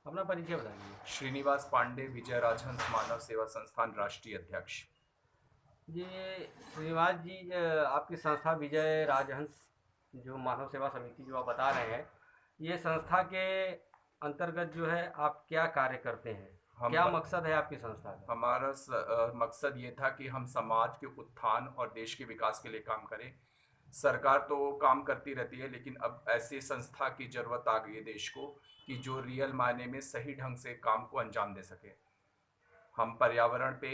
अपना परिचय बताइए। श्रीनिवास पांडे, विजय राजहंस मानव सेवा संस्थान राष्ट्रीय अध्यक्ष। जी, श्रीनिवास जी, आपकी संस्था विजय राजहंस जो मानव सेवा समिति जो आप बता रहे हैं, ये संस्था के अंतर्गत जो है आप क्या कार्य करते हैं? हम क्या प- मकसद है आपकी संस्था का? हमारा मकसद ये था कि हम समाज के उत्थान और देश के विकास के लिए काम करें। सरकार तो काम करती रहती है, लेकिन अब ऐसी संस्था की जरूरत आ गई है देश को कि जो रियल मायने में सही ढंग से काम को अंजाम दे सके। हम पर्यावरण पे,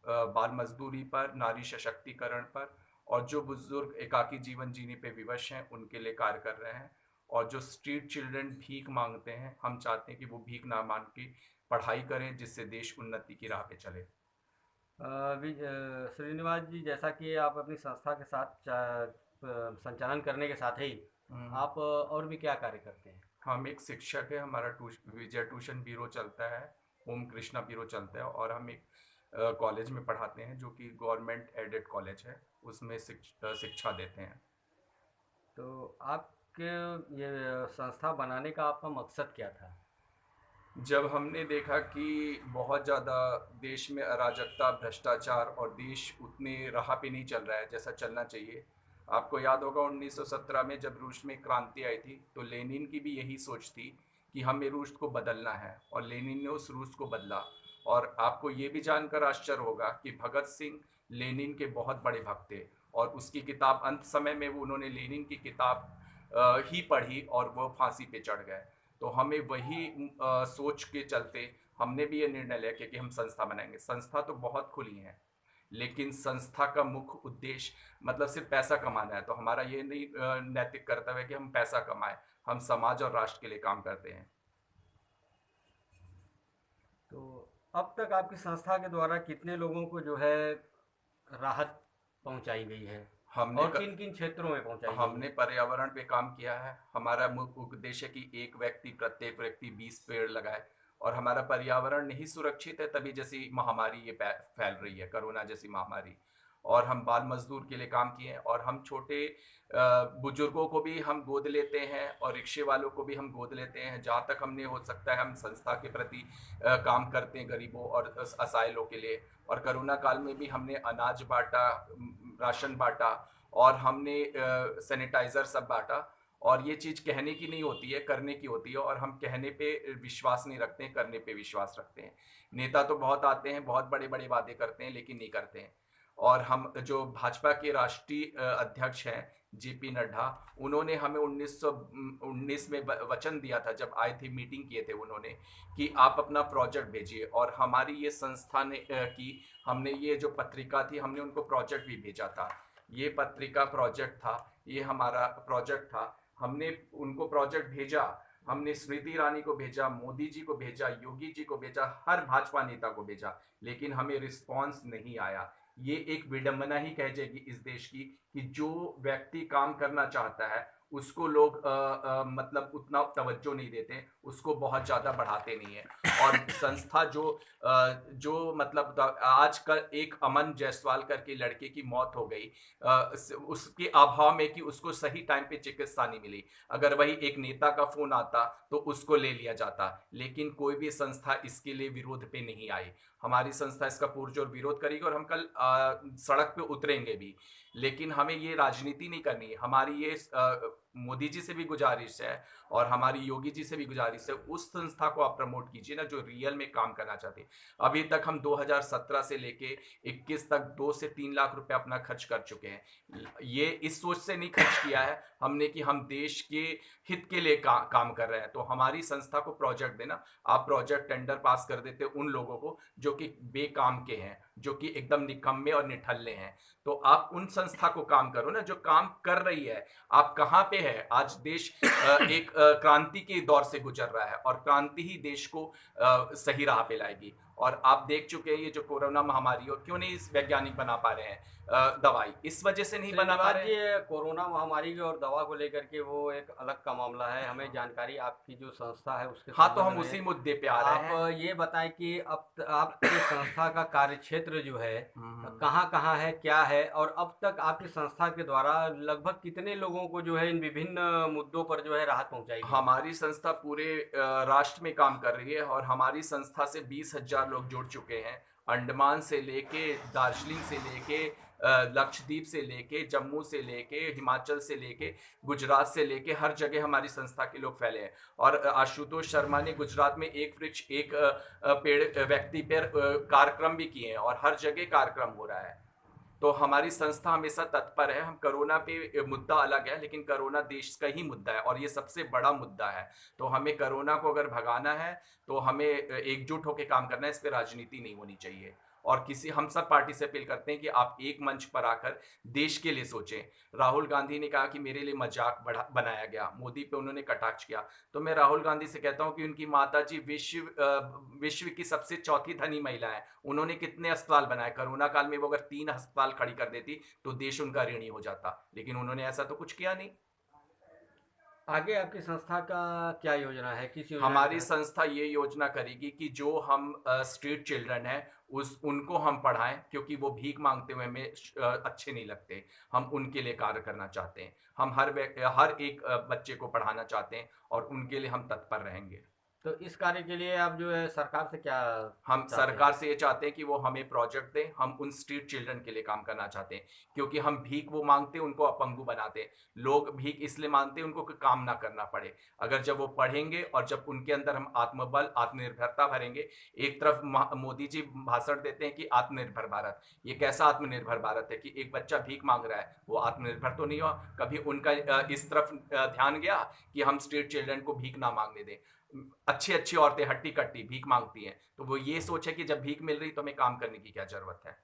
बाल मजदूरी पर, नारी सशक्तिकरण पर, और जो बुजुर्ग एकाकी जीवन जीने पे विवश हैं उनके लिए कार्य कर रहे हैं। और जो स्ट्रीट चिल्ड्रन भीख मांगते हैं, हम चाहते हैं कि वो भीख ना मांग के पढ़ाई करें, जिससे देश उन्नति की राह पे चले। श्रीनिवास जी, जैसा कि आप अपनी संस्था के साथ संचालन करने के साथ ही हम्म, आप और भी क्या कार्य करते हैं? हम एक शिक्षक है, हमारा विजय ट्यूशन ब्यूरो चलता है, ओम कृष्णा ब्यूरो चलता है, और हम एक कॉलेज में पढ़ाते हैं जो कि गवर्नमेंट एडेड कॉलेज है, उसमें शिक्षा देते हैं। तो आपके ये संस्था बनाने का आपका मकसद क्या था? जब हमने देखा कि बहुत ज़्यादा देश में अराजकता, भ्रष्टाचार, और देश उतने राह पे नहीं चल रहा है जैसा चलना चाहिए। आपको याद होगा 1917 में जब रूस में क्रांति आई थी, तो लेनिन की भी यही सोच थी कि हमें रूस को बदलना है, और लेनिन ने उस रूस को बदला। और आपको ये भी जानकर आश्चर्य होगा कि भगत सिंह लेनिन के बहुत बड़े भक्त थे, और उसकी किताब अंत समय में वो उन्होंने लेनिन की किताब ही पढ़ी और वो फांसी पे चढ़ गए। तो हमें वही सोच के चलते हमने भी ये निर्णय लिया कि हम संस्था बनाएंगे। संस्था तो बहुत खुली हैं, लेकिन संस्था का मुख्य उद्देश्य मतलब सिर्फ पैसा कमाना है, तो हमारा ये नहीं नैतिक कर्तव्य है कि हम पैसा कमाएं। हम समाज और राष्ट्र के लिए काम करते हैं। तो अब तक आपकी संस्था के द्वारा कितने लोगों को जो है राहत पहुंचाई गई है हमने और क, किन किन क्षेत्रों में पहुंचाई गई हमने है? पर्यावरण पे काम किया है। हमारा मुख्य उद्देश्य है कि एक व्यक्ति, प्रत्येक व्यक्ति 20 पेड़ लगाए। और हमारा पर्यावरण नहीं सुरक्षित है तभी जैसी महामारी ये फैल रही है, कोरोना जैसी महामारी। और हम बाल मजदूर के लिए काम किए हैं, और हम छोटे बुजुर्गों को भी हम गोद लेते हैं, और रिक्शे वालों को भी हम गोद लेते हैं। जहाँ तक हमने हो सकता है हम संस्था के प्रति काम करते हैं, गरीबों और असहाय के लिए। और कोरोना काल में भी हमने अनाज बांटा, राशन बांटा, और हमने सैनिटाइजर सब बांटा। और ये चीज़ कहने की नहीं होती है, करने की होती है, और हम कहने पे विश्वास नहीं रखते हैं, करने पे विश्वास रखते हैं। नेता तो बहुत आते हैं, बहुत बड़े बड़े वादे करते हैं, लेकिन नहीं करते हैं। और हम जो भाजपा के राष्ट्रीय अध्यक्ष हैं, जेपी नड्डा, उन्होंने हमें 1919 में वचन दिया था, जब आए थे, मीटिंग किए थे उन्होंने, कि आप अपना प्रोजेक्ट भेजिए। और हमारी ये संस्था ने की, हमने ये जो पत्रिका थी, हमने उनको प्रोजेक्ट भी भेजा था। ये पत्रिका प्रोजेक्ट था, ये हमारा प्रोजेक्ट था। हमने उनको प्रोजेक्ट भेजा, हमने स्मृति ईरानी को भेजा, मोदी जी को भेजा, योगी जी को भेजा, हर भाजपा नेता को भेजा, लेकिन हमें रिस्पॉन्स नहीं आया। ये एक विडंबना ही कह जाएगी इस देश की, कि जो व्यक्ति काम करना चाहता है उसको लोग मतलब उतना तवज्जो नहीं देते, उसको बहुत ज़्यादा बढ़ाते नहीं है। और संस्था जो मतलब आज कल एक अमन जायसवाल करके लड़के की मौत हो गई, उसके अभाव में कि उसको सही टाइम पे चिकित्सा नहीं मिली। अगर वही एक नेता का फोन आता तो उसको ले लिया जाता, लेकिन कोई भी संस्था इसके लिए विरोध पे नहीं आई। हमारी संस्था इसका पुरजोर विरोध करेगी, और हम कल सड़क पे उतरेंगे भी। लेकिन हमें ये राजनीति नहीं करनी है। हमारी ये मोदी जी से भी गुजारिश है, और हमारी योगी जी से भी गुजारिश है, उस संस्था को आप प्रमोट कीजिए ना जो रियल में काम करना चाहते हैं। अभी तक हम 2017 से लेके 21 तक 2 से 3 लाख रुपए अपना खर्च कर चुके हैं। ये इस सोच से नहीं खर्च किया है हमने कि हम देश के हित के लिए काम कर रहे हैं। तो हमारी संस्था को प्रोजेक्ट देना, आप प्रोजेक्ट टेंडर पास कर देते उन लोगों को जो कि बेकाम के हैं, जो कि एकदम निकम्मे और निठल्ले हैं। तो आप उन संस्था को काम करो ना जो काम कर रही है। आप कहाँ पे है? आज देश एक क्रांति के दौर से गुजर रहा है, और क्रांति ही देश को सही राह पे लाएगी। और आप देख चुके हैं ये जो कोरोना महामारी हो, क्यों नहीं इस वैज्ञानिक बना पा रहे हैं दवाई, इस वजह से नहीं बना पा श्रीनिवास रहे जी, हैं। ये कोरोना महामारी की और दवा को लेकर के वो एक अलग का मामला है। हमें जानकारी आपकी जो संस्था है उसके हाँ, तो संबंध हम में है। उसी मुद्दे पे आ रहे आप हैं। ये बताएं कि अब आपकी संस्था का कार्यक्षेत्र जो है हम्म। कहाँ-कहाँ है, क्या है, और अब तक आपकी संस्था के द्वारा लगभग कितने लोगों को जो है इन विभिन्न मुद्दों पर जो है राहत पहुँचाई गई? हमारी संस्था पूरे राष्ट्र में काम कर रही है और हमारी संस्था से 20,000 लोग जुड़ चुके हैं। अंडमान से लेके, दार्जिलिंग से लेके, लक्षद्वीप से लेके, जम्मू से लेके, हिमाचल से लेके, गुजरात से लेके, हर जगह हमारी संस्था के लोग फैले हैं। और आशुतोष शर्मा ने गुजरात में एक वृक्ष एक पेड़ व्यक्ति पर कार्यक्रम भी किए हैं और हर जगह कार्यक्रम हो रहा है। तो हमारी संस्था हमेशा तत्पर है। हम कोरोना पे मुद्दा अलग है, लेकिन कोरोना देश का ही मुद्दा है और ये सबसे बड़ा मुद्दा है। तो हमें कोरोना को अगर भगाना है तो हमें एकजुट होकर काम करना है, इस पे राजनीति नहीं होनी चाहिए। और किसी हम सब पार्टी से अपील करते हैं कि आप एक मंच पर आकर देश के लिए सोचें। राहुल गांधी ने कहा कि मेरे लिए मजाक बनाया गया, मोदी पे उन्होंने कटाक्ष किया। तो मैं राहुल गांधी से कहता हूं कि उनकी माता जी विश्व की सबसे चौथी धनी महिला है। उन्होंने कितने अस्पताल बनाए, कोरोना काल में वो अगर 3 अस्पताल खड़ी कर देती तो देश उनका ऋणी हो जाता, लेकिन उन्होंने ऐसा तो कुछ किया नहीं। आगे आपकी संस्था का क्या योजना है? किस योजना के हमारी तहत? संस्था ये योजना करेगी कि जो हम स्ट्रीट चिल्ड्रन हैं उस उनको हम पढ़ाएं, क्योंकि वो भीख मांगते हुए हमें अच्छे नहीं लगते। हम उनके लिए कार्य करना चाहते हैं। हम हर एक बच्चे को पढ़ाना चाहते हैं और उनके लिए हम तत्पर रहेंगे। तो इस कार्य के लिए आप जो है सरकार से क्या हम चाहते हैं? सरकार से ये चाहते हैं कि वो हमें प्रोजेक्ट दें। हम उन स्ट्रीट चिल्ड्रन के लिए काम करना चाहते हैं, क्योंकि हम भीख वो मांगते हैं उनको अपंगु बनाते हैं। लोग भीख इसलिए मांगते हैं उनको कोई काम ना करना पड़े। अगर जब वो पढ़ेंगे और जब उनके अंदर हम आत्मबल आत्मनिर्भरता भरेंगे। एक तरफ मोदी जी भाषण देते हैं कि आत्मनिर्भर भारत, ये कैसा आत्मनिर्भर भारत है कि एक बच्चा भीख मांग रहा है, वो आत्मनिर्भर तो नहीं हुआ। कभी उनका इस तरफ ध्यान गया कि हम स्ट्रीट चिल्ड्रन को भीख ना मांगने दें। अच्छी अच्छी औरतें हट्टी कट्टी भीख मांगती हैं, तो वो ये सोचे कि जब भीख मिल रही तो हमें काम करने की क्या जरूरत है।